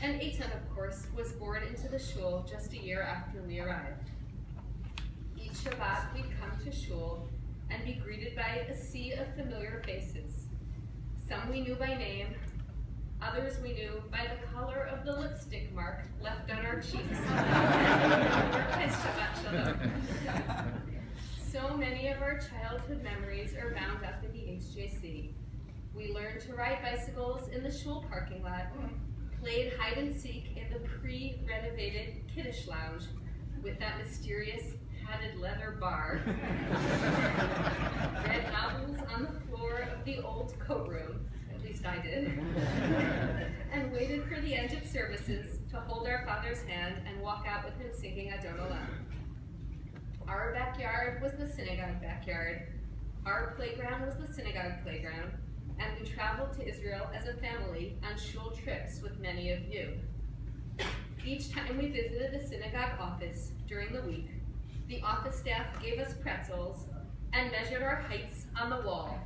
And Eitan, of course, was born into the shul just a year after we arrived. Each Shabbat we'd come to shul and be greeted by a sea of familiar faces. Some we knew by name, others we knew by the color of the lipstick mark left on our cheeks. Shabbat Shalom. So many of our childhood memories are bound up in the HJC. We learned to ride bicycles in the shul parking lot, played hide and seek in the pre-renovated Kiddush lounge with that mysterious padded leather bar, read novels on the floor of the old coat room, at least I did, and waited for the end of services to hold our father's hand and walk out with him singing Adon Olam. Our backyard was the synagogue backyard. Our playground was the synagogue playground, and we traveled to Israel as a family on shul trips with many of you. Each time we visited the synagogue office during the week, the office staff gave us pretzels and measured our heights on the wall.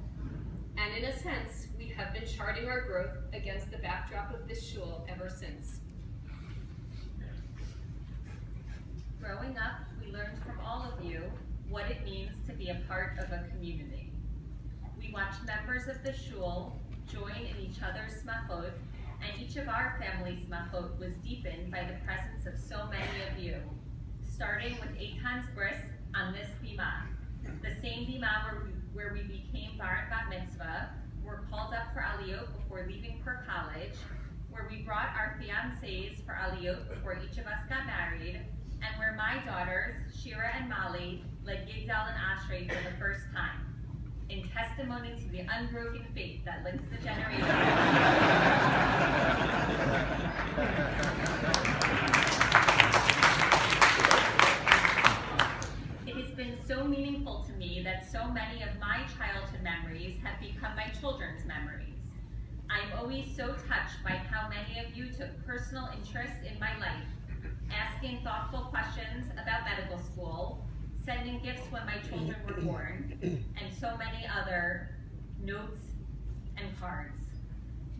And in a sense, we have been charting our growth against the backdrop of this shul ever since. Growing up, we learned from all of you what it means to be a part of a community. We watched members of the shul join in each other's smachot, and each of our family's smachot was deepened by the presence of so many of you, starting with Eitan's bris on this bima, the same bima where we became bar and bat mitzvah, were called up for aliyot before leaving for college, where we brought our fiancés for aliyot before each of us got married, and where my daughters, Shira and Molly, led Gigdal and Ashrei for the first time, in testimony to the unbroken faith that links the generations. It has been so meaningful to me that so many of my childhood memories have become my children's memories. I'm always so touched by how many of you took personal interest in my life, asking thoughtful questions about medical school, sending gifts when my children were born, and so many other notes and cards.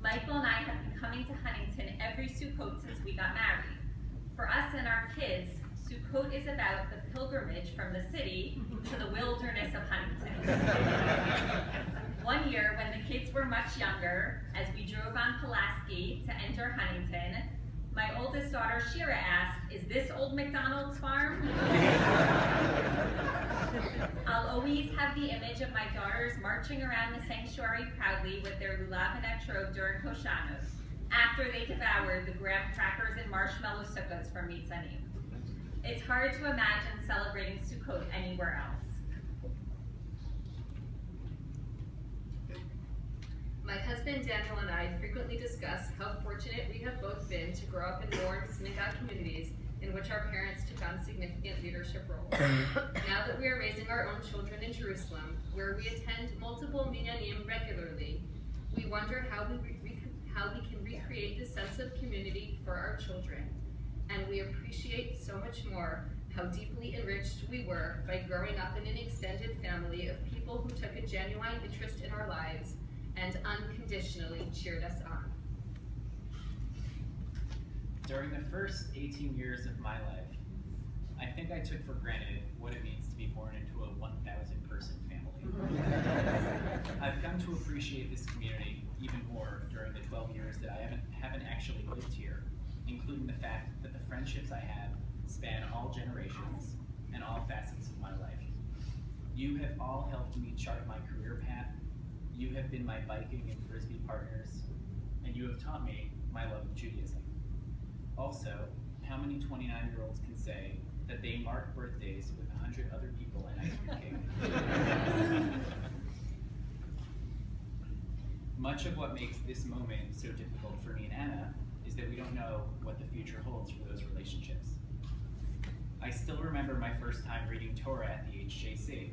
Michael and I have been coming to Huntington every Sukkot since we got married. For us and our kids, Sukkot is about the pilgrimage from the city to the wilderness of Huntington. One year, when the kids were much younger, as we drove on Pulaski to enter Huntington, my oldest daughter, Shira, asked, "Is this Old McDonald's farm?" I'll always have the image of my daughters marching around the sanctuary proudly with their lulav and etrog during Hoshanos, after they devoured the graham crackers and marshmallow sukkahs from Mitzanim. It's hard to imagine celebrating Sukkot anywhere else. My husband Daniel and I frequently discuss how fortunate we have both been to grow up in warm synagogue communities in which our parents took on significant leadership roles. Now that we are raising our own children in Jerusalem, where we attend multiple minyanim regularly, we wonder how we can recreate this sense of community for our children. And we appreciate so much more how deeply enriched we were by growing up in an extended family of people who took a genuine interest in our lives and unconditionally cheered us on. During the first 18 years of my life, I think I took for granted what it means to be born into a 1,000-person family. I've come to appreciate this community even more during the 12 years that I haven't actually lived here, including the fact that the friendships I have span all generations and all facets of my life. You have all helped me chart my career path. You have been my biking and frisbee partners, and you have taught me my love of Judaism. Also, how many 29-year-olds can say that they mark birthdays with 100 other people and ice cream cake? Much of what makes this moment so difficult for me and Anna is that we don't know what the future holds for those relationships. I still remember my first time reading Torah at the HJC.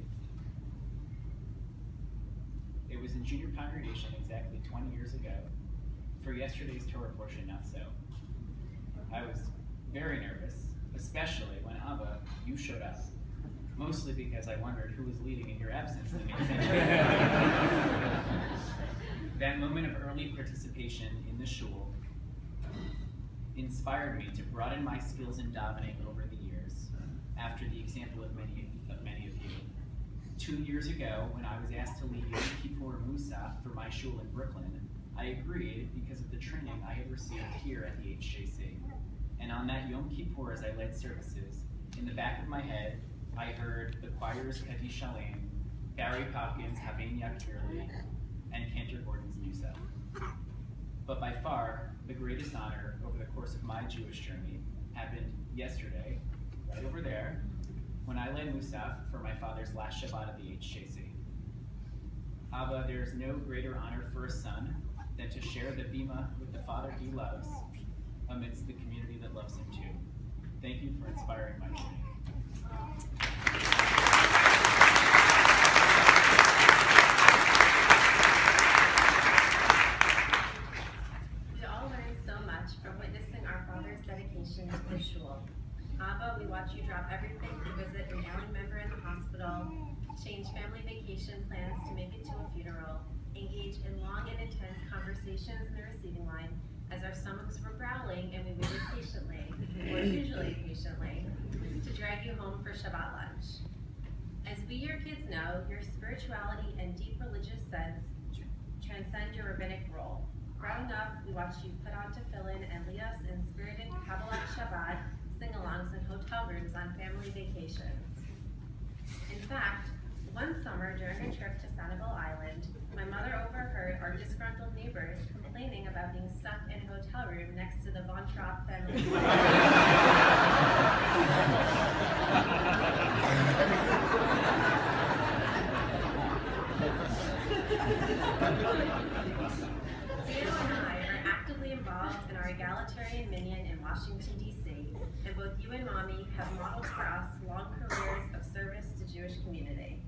It was in junior congregation exactly 20 years ago. For yesterday's Torah portion, not so. I was very nervous, especially when Abba, you showed up. Mostly because I wondered who was leading in your absence in the mid-century. That moment of early participation in the shul inspired me to broaden my skills in davening over the years, after the example of many of you. 2 years ago, when I was asked to lead Yom Kippur Musaf for my shul in Brooklyn, I agreed because of the training I had received here at the HJC. And on that Yom Kippur, as I led services, in the back of my head, I heard the choirs of Heti Shalem, Barry Popkins, Havein Yakirli, and Cantor Gordon's Musaf. But by far, the greatest honor over the course of my Jewish journey happened yesterday, right over there, when I led Musaf for my father's last Shabbat at the HJC. Abba, there is no greater honor for a son than to share the bima with the father he loves amidst the community that loves him too. Thank you for inspiring my journey. We all learned so much from witnessing our father's dedication to the shul. Abba, we watch you drop everything to visit an ailing member in the hospital, change family vacation plans to make it to a funeral, engage in long and intense conversations in the receiving line as our stomachs were growling and we waited patiently, or usually patiently, to drag you home for Shabbat lunch. As we, your kids, know, your spirituality and deep religious sense transcend your rabbinic role. Growing up, we watched you put on tefillin and lead us in spirited Kabbalah Shabbat sing-alongs in hotel rooms on family vacations. In fact, one summer during a trip to Sanibel Island, my mother overheard our disgruntled neighbors complaining about being stuck in a hotel room next to the Von Trapp family. Theo and I are actively involved in our egalitarian minyan in Washington, D.C., and both you and Mommy have modeled for us long careers of service to Jewish community.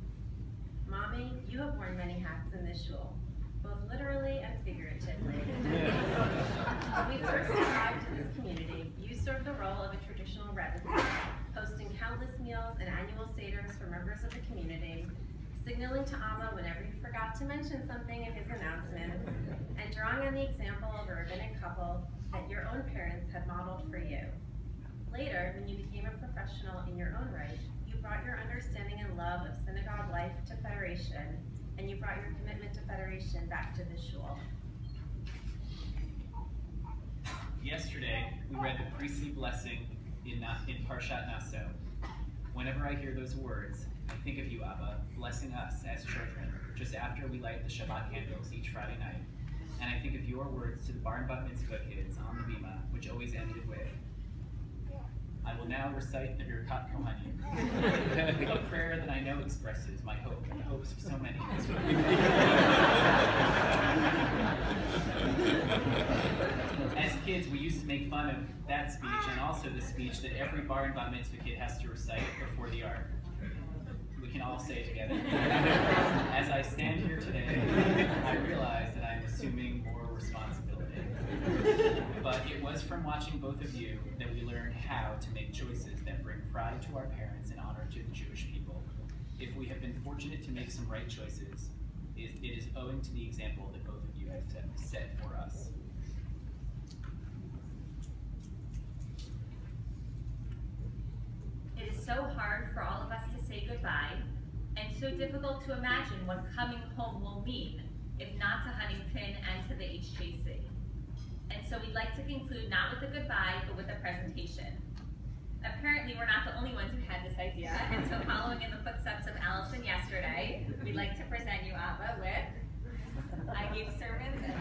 Mommy, you have worn many hats in this shul, both literally and figuratively. When we first arrived in this community, you served the role of a traditional rebbe, hosting countless meals and annual seders for members of the community, signaling to Abba whenever you forgot to mention something in his announcements, and drawing on the example of a rabbinic couple that your own parents had modeled for you. Later, when you became a professional in your own right, you brought your understanding and love of synagogue life to Federation, and you brought your commitment to Federation back to the shul. Yesterday, we read the priestly blessing in Parshat Naso. Whenever I hear those words, I think of you, Abba, blessing us as children, just after we light the Shabbat candles each Friday night. And I think of your words to the Bar and Bat Mitzvah kids on the Bima, which always ended with, I will now recite the Birkat Kohanim, a prayer that I know expresses my hope and the hopes of so many. As kids, we used to make fun of that speech and also the speech that every Bar and Bat Mitzvah kid has to recite before the Ark. We can all say it together. As I stand here today, I realize that I'm assuming more responsibility. But it was from watching both of you that we learned how to make choices that bring pride to our parents and honor to the Jewish people. If we have been fortunate to make some right choices, it is owing to the example that both of you have set for us. It is so hard for all of us to say goodbye, and so difficult to imagine what coming home will mean, if not to Huntington and to the HJC. And so we'd like to conclude not with a goodbye, but with a presentation. Apparently, we're not the only ones who had this idea, and so following in the footsteps of Allison yesterday, we'd like to present you, Abba, with I Gave Servants and